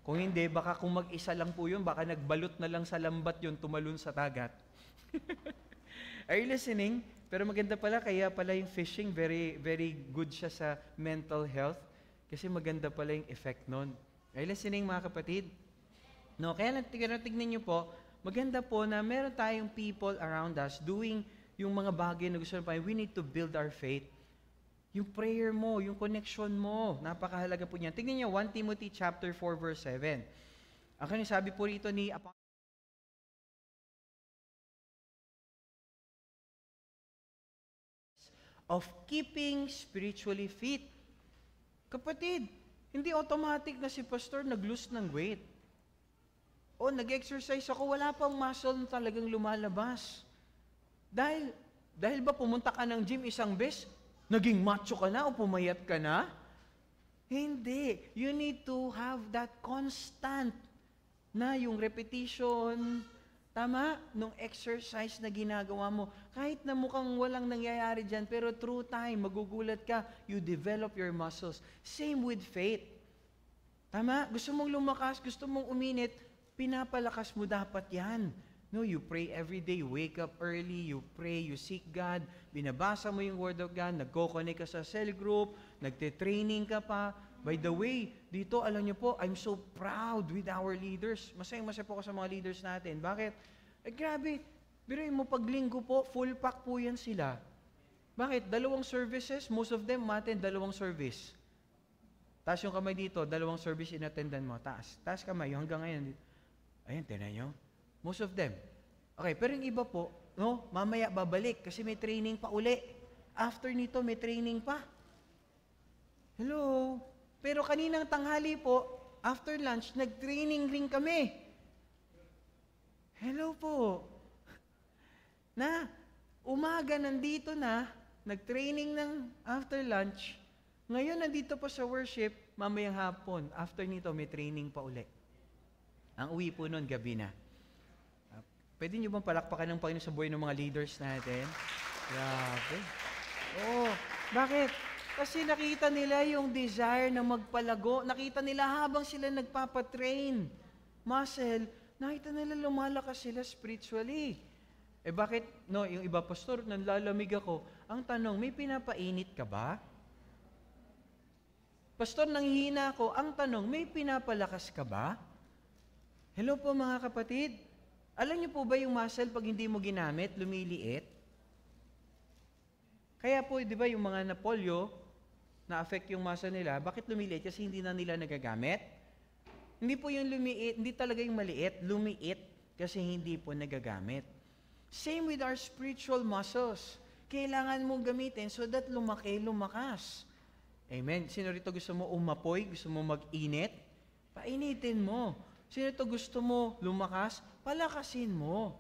Kung hindi, baka kung mag-isa lang po yun, baka nagbalot na lang sa lambat yun, tumalon sa dagat. Are you listening? Pero maganda pala, kaya pala yung fishing, very, very good siya sa mental health. Kasi maganda pala yung effect nun. Are you listening, mga kapatid? No, kaya tignan niyo po, maganda po na meron tayong people around us doing yung mga bagay na gusto natin. We need to build our faith. Yung prayer mo, yung connection mo, napakahalaga po niyan. Tignan niyo 1 Timothy chapter 4 verse 7. Ang sabi po rito ni of keeping spiritually fit. Kapatid, hindi automatic na si pastor nag-lose ng weight. O nag-exercise ako, wala pang muscle na talagang lumalabas. Dahil ba pumunta ka ng gym isang beses, naging macho ka na o pumayat ka na? Hindi. You need to have that constant na yung repetition, tama, nung exercise na ginagawa mo. Kahit na mukhang walang nangyayari dyan, pero through time, magugulat ka, you develop your muscles. Same with faith. Tama? Gusto mong lumakas, gusto mong uminit, pinapalakas mo dapat yan. No, you pray every day, you wake up early, you pray, you seek God, binabasa mo yung Word of God, nagko-connect ka sa cell group, nagte-training ka pa. By the way, dito, alam niyo po, I'm so proud with our leaders. Masayang-masaya po ako sa mga leaders natin. Bakit? Grabe, biruin mo paglinggo po, full pack po yan sila. Bakit? 2 services, most of them umattend 2 service. Taas yung kamay dito, 2 service in-attendan mo, taas. Taas kamay, hanggang ngayon. Ayun, tinan nyo. Most of them. Okay, pero yung iba po, no, mamaya babalik kasi may training pa uli. After nito, may training pa. Hello? Pero kaninang tanghali po, after lunch, nag-training rin kami. Hello po. Na, umaga nandito na, nag-training ng after lunch. Ngayon nandito po sa worship, mamayang hapon. After nito, may training pa uli. Ang uwi po nun, gabi na. Pwede nyo bang palakpakan ng Panginoon sa buhay ng mga leaders natin? Grabe. Oo. Bakit? Kasi nakita nila yung desire na magpalago. Nakita nila habang sila nagpapatrain muscle, nakita nila lumalakas sila spiritually. Bakit? No, yung iba, pastor, nanlalamig ako. Ang tanong, may pinapainit ka ba? Pastor, nanghihina ako. Ang tanong, may pinapalakas ka ba? Hello po mga kapatid. Alam niyo po ba yung muscle pag hindi mo ginamit, lumiliit? Kaya po, di ba yung mga na-polio, na-affect yung muscle nila, bakit lumiliit? Kasi hindi na nila nagagamit. Hindi po yung lumiit, hindi talaga yung maliit, lumiit kasi hindi po nagagamit. Same with our spiritual muscles. Kailangan mong gamitin so that lumaki, lumakas. Amen. Sino rito gusto mo umapoy, gusto mo mag-init? Painitin mo. Sino ito gusto mo lumakas? Palakasin mo.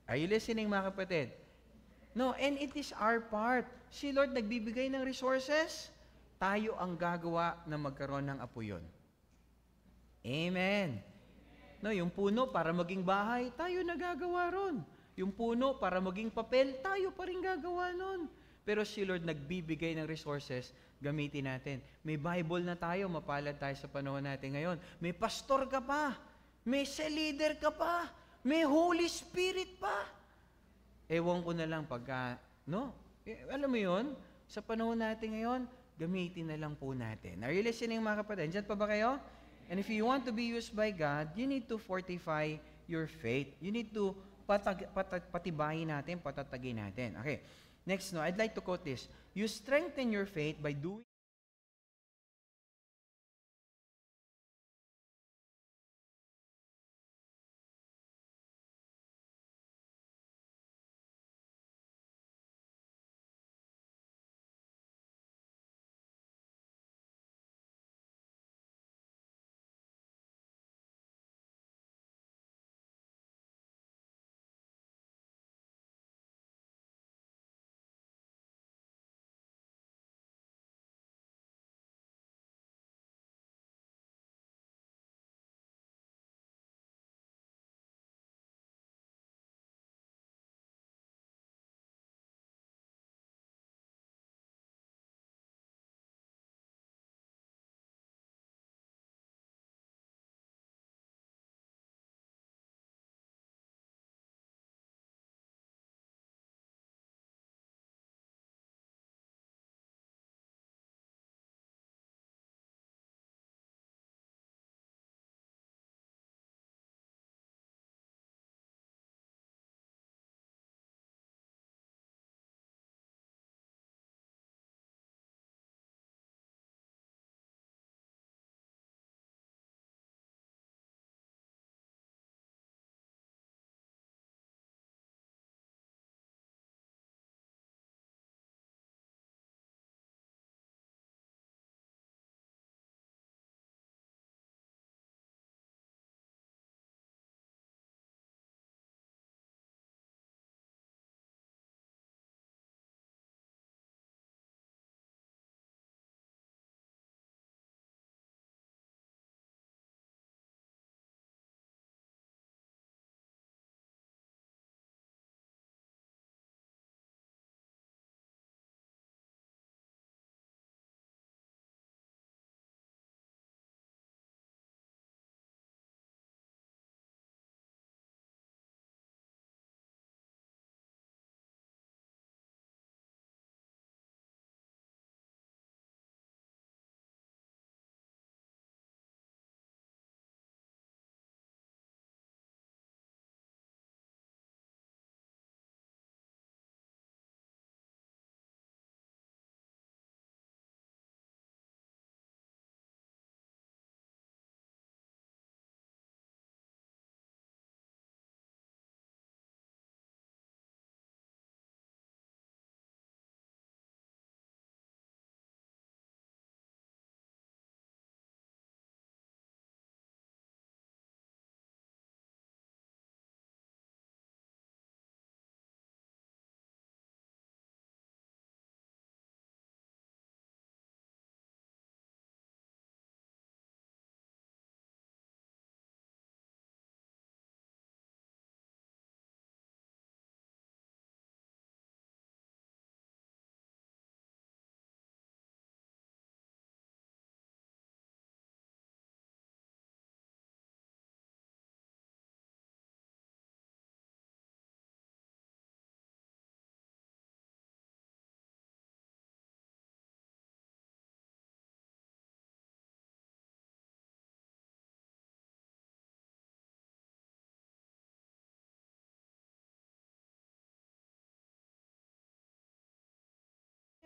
Are you listening, mga kapatid? No, and it is our part. Si Lord nagbibigay ng resources, tayo ang gagawa na magkaroon ng apo yun. Amen. No, yung puno para maging bahay, tayo nagagawa ron. Yung puno para maging papel, tayo pa rin gagawa nun. Pero si Lord nagbibigay ng resources, gamitin natin. May Bible na tayo, mapalad tayo sa panahon natin ngayon. May pastor ka pa, may cell leader ka pa, may Holy Spirit pa. Ewan ko na lang pagka, no? Alam mo yun, sa panahon natin ngayon, gamitin na lang po natin. Are you listening mga kapatid? Diyan pa ba kayo? And if you want to be used by God, you need to fortify your faith. You need to patibayin natin, patatagin natin. Okay. Next, no, I'd like to quote this. You strengthen your faith by doing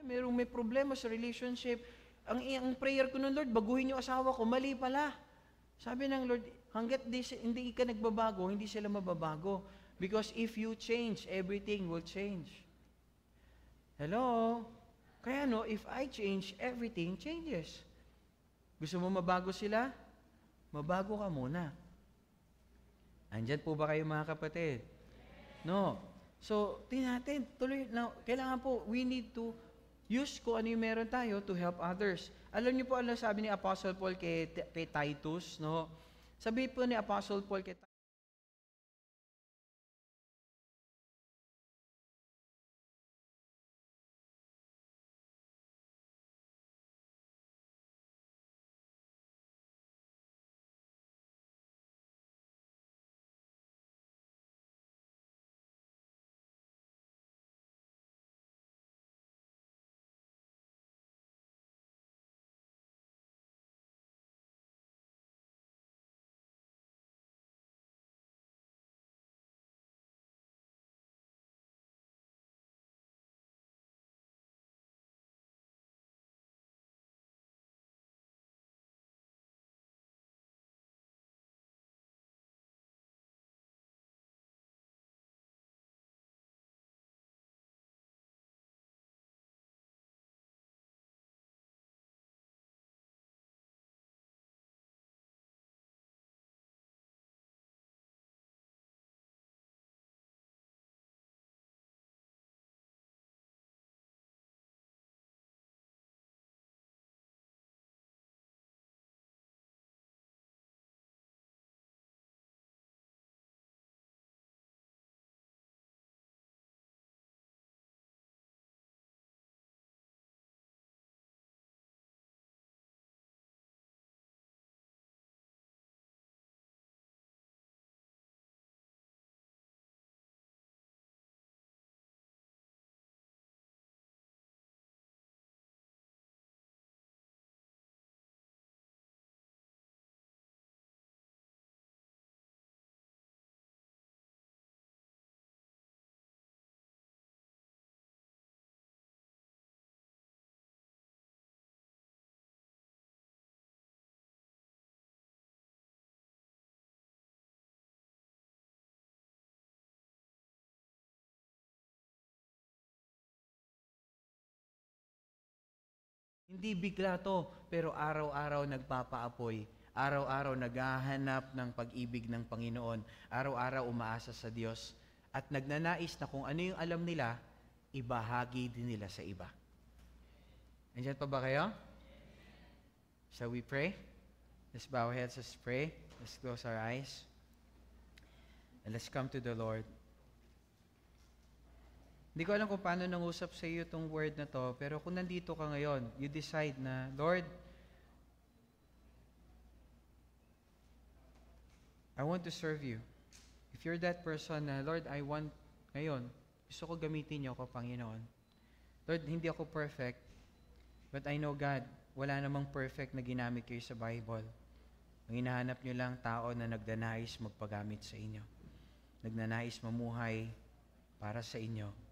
merong may problema sa relationship. Ang prayer ko ng Lord, baguhin yung asawa ko, mali pala. Sabi ng Lord, hanggat hindi ka nagbabago, hindi sila mababago. Because if you change, everything will change. Hello? Kaya no, if I change, everything changes. Gusto mo mabago sila? Mabago ka muna. Andyan po ba kayo mga kapatid? No. So, tingnan natin, tuloy, now, kailangan po, we need to use kung ano yung meron tayo to help others. Alam niyo po, ano sabi ni Apostle Paul kay Titus, no? Sabi po ni Apostle Paul kay Hindi bigla to, pero araw-araw nagpapaapoy. Araw-araw naghahanap ng pag-ibig ng Panginoon. Araw-araw umaasa sa Diyos. At nagnanais na kung ano yung alam nila, ibahagi din nila sa iba. Andiyan pa ba kayo? Shall we pray? Let's bow our heads, let's pray. Let's close our eyes. And let's come to the Lord. Hindi ko alam kung paano nangusap sa iyo itong word na to, pero kung nandito ka ngayon, you decide na, Lord, I want to serve you. If you're that person na, Lord, I want, ngayon, gusto ko gamitin niyo ako, Panginoon. Lord, hindi ako perfect, but I know, God, wala namang perfect na ginamit kayo sa Bible. Ang hinahanap niyo lang tao na nagdanais magpagamit sa inyo. Nagnanais mamuhay para sa inyo.